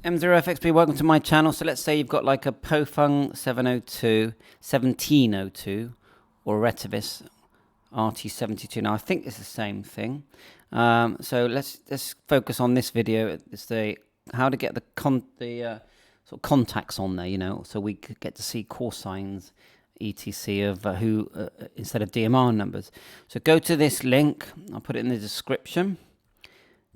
M0FXB, welcome to my channel. So let's say you've got like a POFUNG 1702 or Retevis RT72. Now I think it's the same thing. So let's focus on this video. It's the how to get the sort of contacts on there, you know, so we could get to see call signs, etc. of who instead of DMR numbers. So go to this link. I'll put it in the description.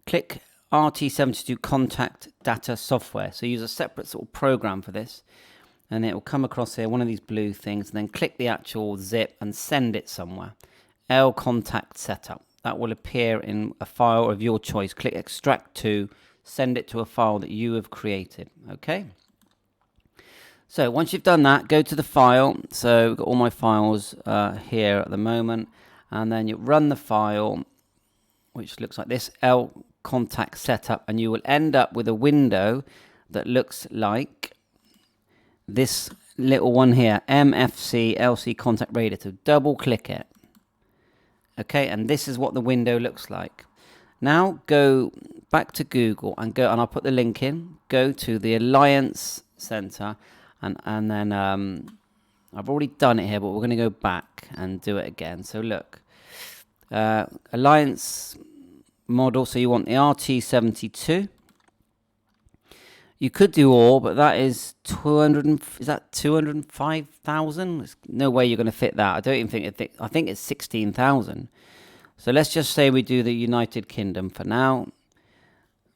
Click RT72 contact data software. So use a separate sort of program for this, and it will come across here, one of these blue things, and then click the actual zip and send it somewhere. L contact setup. That will appear in a file of your choice. Click extract to, send it to a file that you have created. Okay. So once you've done that, go to the file. So we've got all my files here at the moment, and then you run the file, which looks like this, L contact setup, and you will end up with a window that looks like this little one here, MFC LC contact radio. So double click it. Okay, and this is what the window looks like. Now go back to Google and I'll put the link in. Go to the Alliance Center, and then I've already done it here, but we're going to go back and do it again. So look, Alliance model, so you want the RT72. You could do all, but that is 205,000? There's no way you're going to fit that. I don't even think I think it's 16,000. So let's just say we do the United Kingdom for now.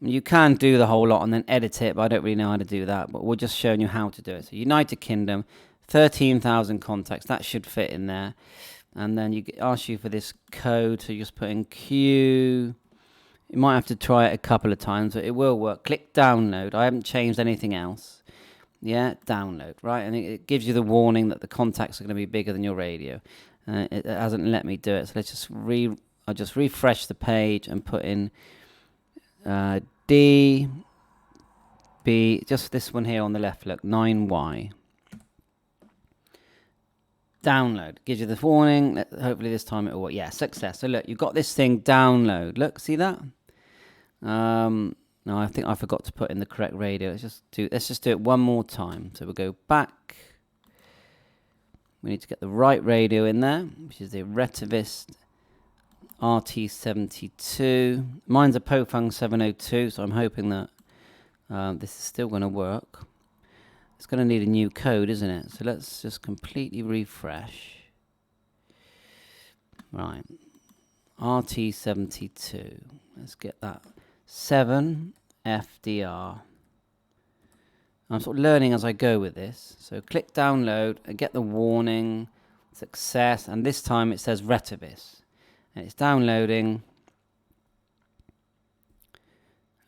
You can do the whole lot and then edit it, but I don't really know how to do that. But we're just showing you how to do it. So United Kingdom, 13,000 contacts. That should fit in there. And then you ask you for this code, so you just put in Q. You might have to try it a couple of times, but it will work. Click download. I haven't changed anything else. Yeah, download, right? And it gives you the warning that the contacts are going to be bigger than your radio. It hasn't let me do it, so let's just I'll just refresh the page and put in D, B, just this one here on the left, look, 9Y. Download. Gives you the warning. Hopefully this time it will work. Yeah, success. So look, you've got this thing download. Look, see that? No, I think I forgot to put in the correct radio. Let's just do it one more time. So we'll go back. We need to get the right radio in there, which is the Retevis RT72. Mine's a POFUNG 702, so I'm hoping that this is still going to work. It's going to need a new code, isn't it? So let's just completely refresh. Right. RT72. Let's get that. 7 FDR. I'm sort of learning as I go with this. So click download and get the warning, success, and this time it says Retevis. And it's downloading.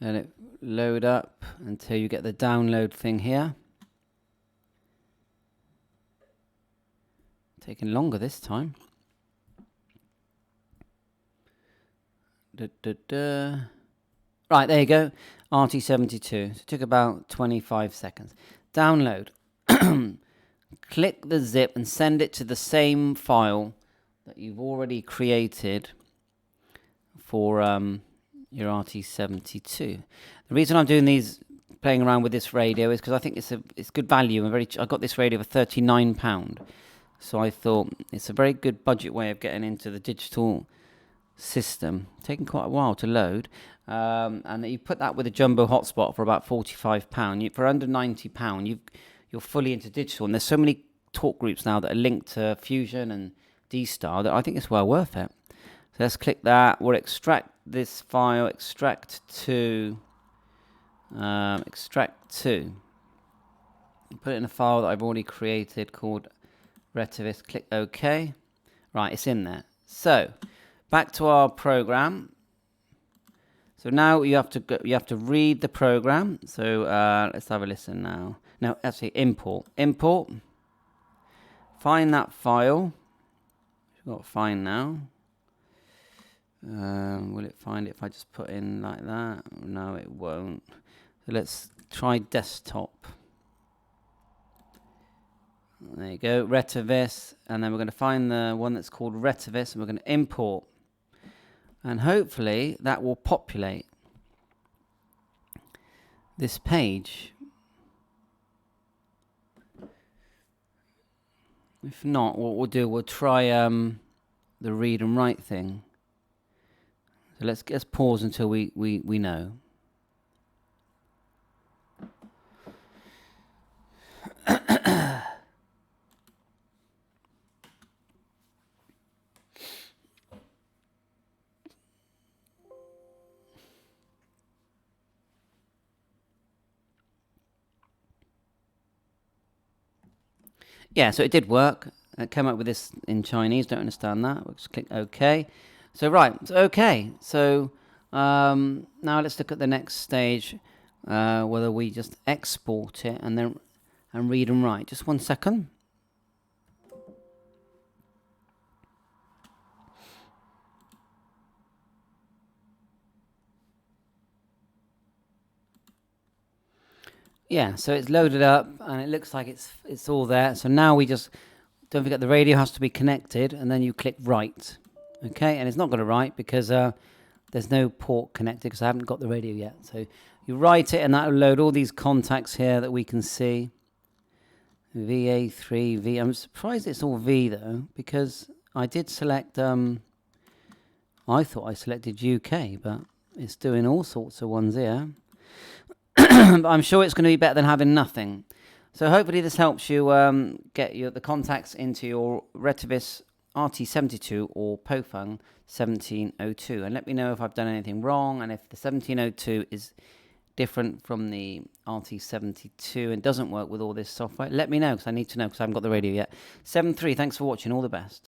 Let it load up until you get the download thing here. Taking longer this time. Right, there you go. RT72. So it took about 25 seconds. Download. Click the zip and send it to the same file that you've already created for your RT72. The reason I'm doing these, playing around with this radio, is because I think it's good value. I got this radio for £39. So I thought it's a very good budget way of getting into the digital system. Taking quite a while to load. And you put that with a jumbo hotspot for about £45. For under £90, you're fully into digital. And there's so many talk groups now that are linked to Fusion and D-Star that I think it's well worth it. So let's click that. We'll extract this file, extract to. Put it in a file that I've already created called Retevis. Click OK. Right, it's in there. So back to our program. So now you have to read the program. So let's have a listen now. Now actually import. Find that file. We've got find now. Will it find it if I just put in like that? No, it won't. So let's try desktop. There you go, Retevis, and then we're going to find the one that's called Retevis, and we're going to import. And hopefully that will populate. this page. If not, what we'll do, we'll try the read and write thing. So let's pause until we know. Yeah, so it did work. It came up with this in Chinese. Don't understand that. We'll just click OK. So right, so OK. So now let's look at the next stage, whether we just export it and then read and write. Just 1 second. Yeah, so it's loaded up and it looks like it's all there. So now we just, don't forget the radio has to be connected, and then you click write. Okay, and it's not going to write because there's no port connected because I haven't got the radio yet. So you write it and that will load all these contacts here that we can see. VA3, V. I'm surprised it's all V though, because I did select, I thought I selected UK, but it's doing all sorts of ones here. But I'm sure it's going to be better than having nothing. So hopefully this helps you get the contacts into your Retevis RT72 or POFUNG 1702. And let me know if I've done anything wrong, and if the 1702 is different from the RT72 and doesn't work with all this software, let me know, because I need to know, because I haven't got the radio yet. 7.3, thanks for watching, all the best.